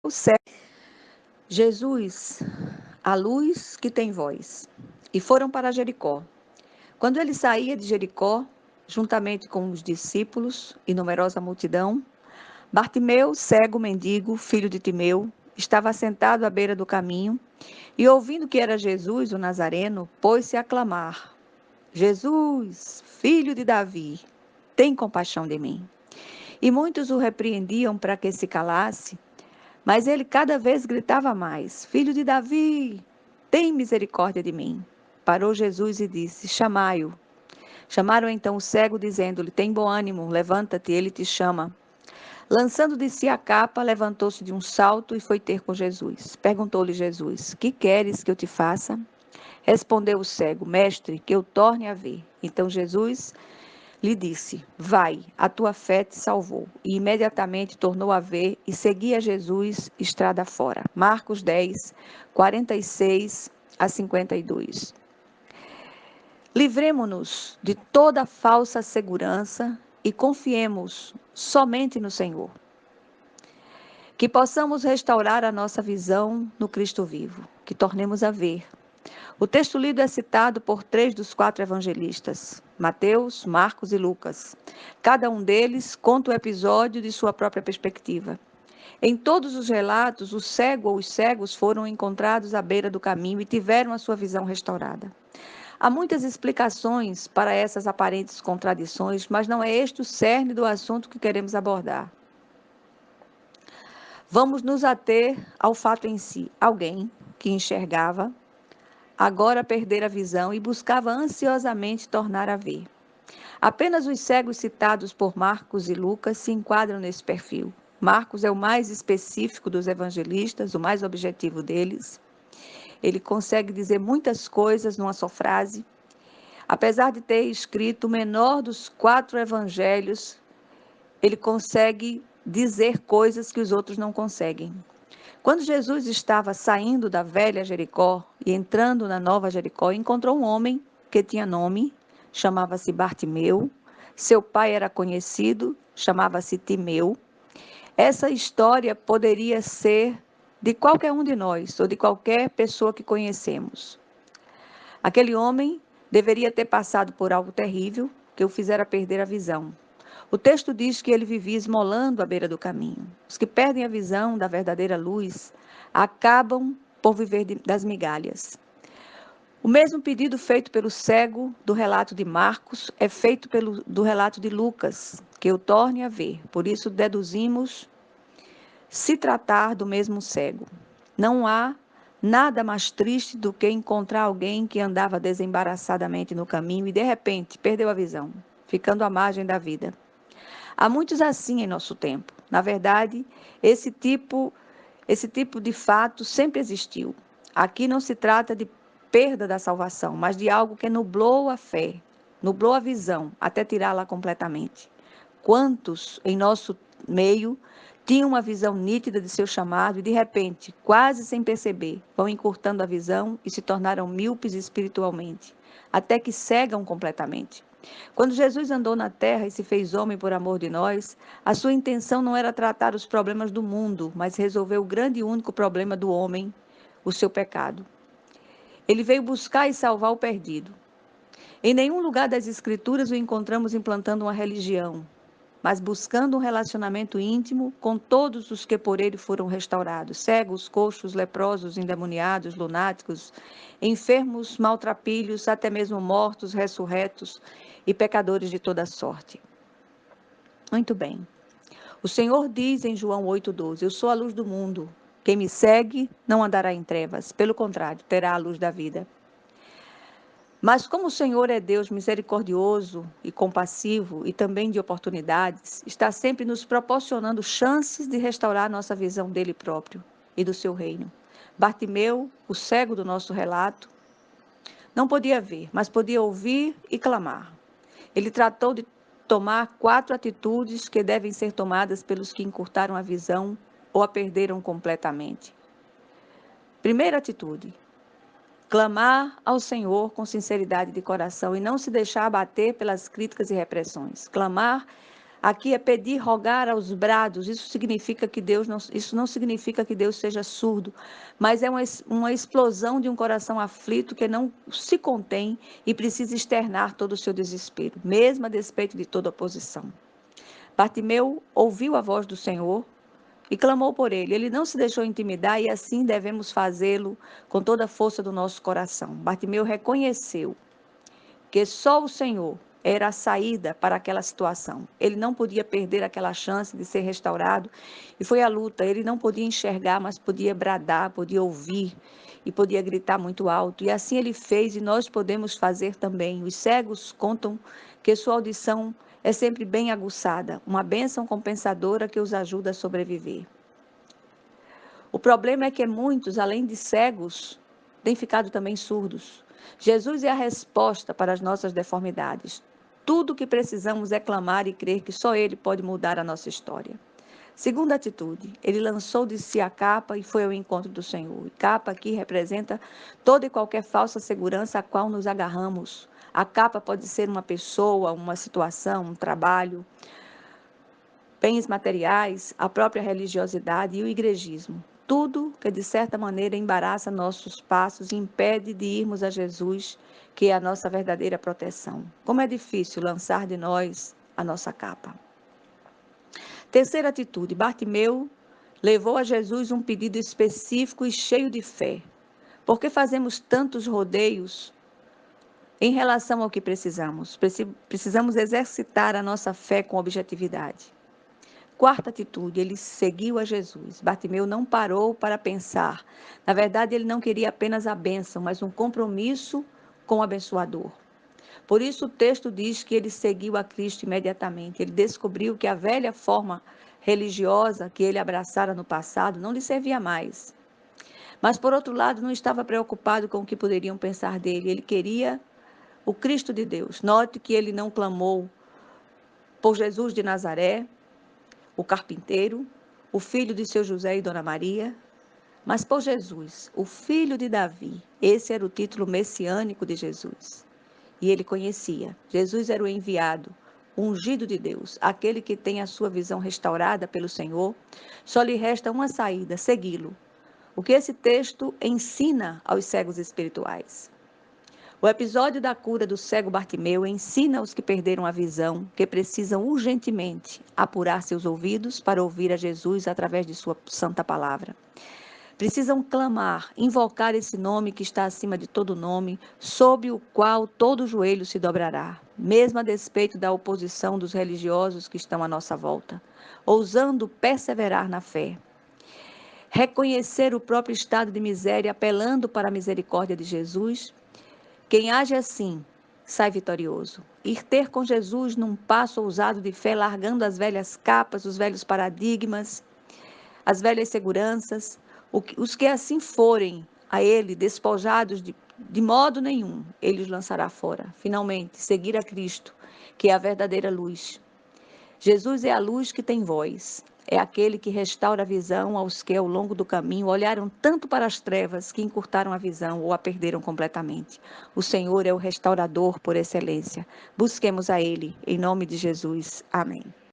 céu. Jesus, a luz que tem voz. E foram para Jericó. Quando ele saía de Jericó, juntamente com os discípulos e numerosa multidão, Bartimeu, cego mendigo, filho de Timeu, estava sentado à beira do caminho e, ouvindo que era Jesus, o Nazareno, pôs-se a clamar: Jesus, filho de Davi, tem compaixão de mim. E muitos o repreendiam para que se calasse, mas ele cada vez gritava mais: Filho de Davi, tem misericórdia de mim. Parou Jesus e disse: Chamai-o. Chamaram então o cego, dizendo-lhe: Tem bom ânimo, levanta-te, ele te chama. Lançando de si a capa, levantou-se de um salto e foi ter com Jesus. Perguntou-lhe Jesus: Que queres que eu te faça? Respondeu o cego: Mestre, que eu torne a ver. Então Jesus lhe disse: Vai, a tua fé te salvou. E imediatamente tornou a ver e seguia Jesus estrada fora. Marcos 10, 46 a 52. Livremo-nos de toda falsa segurança e confiemos somente no Senhor. Que possamos restaurar a nossa visão no Cristo vivo, que tornemos a ver. O texto lido é citado por 3 dos 4 evangelistas, Mateus, Marcos e Lucas. Cada um deles conta o episódio de sua própria perspectiva. Em todos os relatos, o cego ou os cegos foram encontrados à beira do caminho e tiveram a sua visão restaurada. Há muitas explicações para essas aparentes contradições, mas não é este o cerne do assunto que queremos abordar. Vamos nos ater ao fato em si. Alguém que enxergava, agora perdera a visão e buscava ansiosamente tornar a ver. Apenas os cegos citados por Marcos e Lucas se enquadram nesse perfil. Marcos é o mais específico dos evangelistas, o mais objetivo deles. Ele consegue dizer muitas coisas numa só frase. Apesar de ter escrito o menor dos 4 evangelhos, ele consegue dizer coisas que os outros não conseguem. Quando Jesus estava saindo da velha Jericó e entrando na nova Jericó, encontrou um homem que tinha nome, chamava-se Bartimeu. Seu pai era conhecido, chamava-se Timeu. Essa história poderia ser de qualquer um de nós ou de qualquer pessoa que conhecemos. Aquele homem deveria ter passado por algo terrível que o fizera perder a visão. O texto diz que ele vivia esmolando à beira do caminho. Os que perdem a visão da verdadeira luz acabam por viver das migalhas. O mesmo pedido feito pelo cego do relato de Marcos é feito do relato de Lucas, que o torne a ver. Por isso deduzimos se tratar do mesmo cego. Não há nada mais triste do que encontrar alguém que andava desembaraçadamente no caminho e de repente perdeu a visão, ficando à margem da vida. Há muitos assim em nosso tempo. Na verdade, esse tipo de fato sempre existiu. Aqui não se trata de perda da salvação, mas de algo que nublou a fé, nublou a visão, até tirá-la completamente. Quantos em nosso meio tinham uma visão nítida de seu chamado e, de repente, quase sem perceber, vão encurtando a visão e se tornaram míopes espiritualmente, até que cegam completamente. Quando Jesus andou na terra e se fez homem por amor de nós, a sua intenção não era tratar os problemas do mundo, mas resolver o grande e único problema do homem, o seu pecado. Ele veio buscar e salvar o perdido. Em nenhum lugar das Escrituras o encontramos implantando uma religião, mas buscando um relacionamento íntimo com todos os que por ele foram restaurados, cegos, coxos, leprosos, endemoniados, lunáticos, enfermos, maltrapilhos, até mesmo mortos, ressurretos e pecadores de toda sorte. Muito bem. O Senhor diz em João 8,12: Eu sou a luz do mundo. Quem me segue não andará em trevas, pelo contrário, terá a luz da vida. Mas como o Senhor é Deus misericordioso e compassivo e também de oportunidades, está sempre nos proporcionando chances de restaurar nossa visão dele próprio e do seu reino. Bartimeu, o cego do nosso relato, não podia ver, mas podia ouvir e clamar. Ele tratou de tomar 4 atitudes que devem ser tomadas pelos que encurtaram a visão ou a perderam completamente. Primeira atitude: clamar ao Senhor com sinceridade de coração e não se deixar abater pelas críticas e repressões. Clamar Aqui é pedir, rogar aos brados. Isso não significa que Deus seja surdo, mas é uma explosão de um coração aflito que não se contém e precisa externar todo o seu desespero, mesmo a despeito de toda oposição. Bartimeu ouviu a voz do Senhor e clamou por ele. Ele não se deixou intimidar e assim devemos fazê-lo com toda a força do nosso coração. Bartimeu reconheceu que só o Senhor era a saída para aquela situação. Ele não podia perder aquela chance de ser restaurado e foi a luta. Ele não podia enxergar, mas podia bradar, podia ouvir e podia gritar muito alto. E assim ele fez e nós podemos fazer também. Os cegos contam que sua audição é sempre bem aguçada, uma bênção compensadora que os ajuda a sobreviver. O problema é que muitos, além de cegos, têm ficado também surdos. Jesus é a resposta para as nossas deformidades. Tudo o que precisamos é clamar e crer que só Ele pode mudar a nossa história. Segunda atitude, ele lançou de si a capa e foi ao encontro do Senhor. E capa aqui representa toda e qualquer falsa segurança a qual nos agarramos. A capa pode ser uma pessoa, uma situação, um trabalho, bens materiais, a própria religiosidade e o igrejismo. Tudo que, de certa maneira, embaraça nossos passos e impede de irmos a Jesus, que é a nossa verdadeira proteção. Como é difícil lançar de nós a nossa capa. Terceira atitude, Bartimeu levou a Jesus um pedido específico e cheio de fé. Por que fazemos tantos rodeios em relação ao que precisamos? Precisamos exercitar a nossa fé com objetividade. Quarta atitude, ele seguiu a Jesus. Bartimeu não parou para pensar. Na verdade, ele não queria apenas a bênção, mas um compromisso com o abençoador. Por isso o texto diz que ele seguiu a Cristo imediatamente. Ele descobriu que a velha forma religiosa que ele abraçara no passado não lhe servia mais. Mas, por outro lado, não estava preocupado com o que poderiam pensar dele. Ele queria o Cristo de Deus. Note que ele não clamou por Jesus de Nazaré, o carpinteiro, o filho de seu José e Dona Maria, mas por Jesus, o filho de Davi. Esse era o título messiânico de Jesus. E ele conhecia. Jesus era o enviado, o ungido de Deus, aquele que tem a sua visão restaurada pelo Senhor. Só lhe resta uma saída, segui-lo. O que esse texto ensina aos cegos espirituais? O episódio da cura do cego Bartimeu ensina aos que perderam a visão que precisam urgentemente apurar seus ouvidos para ouvir a Jesus através de sua santa palavra. Precisam clamar, invocar esse nome que está acima de todo nome, sob o qual todo joelho se dobrará, mesmo a despeito da oposição dos religiosos que estão à nossa volta, ousando perseverar na fé. Reconhecer o próprio estado de miséria, apelando para a misericórdia de Jesus. Quem age assim sai vitorioso. Ir ter com Jesus num passo ousado de fé, largando as velhas capas, os velhos paradigmas, as velhas seguranças. Os que assim forem a Ele, despojados de modo nenhum, Ele os lançará fora. Finalmente, seguir a Cristo, que é a verdadeira luz. Jesus é a luz que tem voz. É aquele que restaura a visão aos que, ao longo do caminho, olharam tanto para as trevas que encurtaram a visão ou a perderam completamente. O Senhor é o restaurador por excelência. Busquemos a Ele, em nome de Jesus. Amém.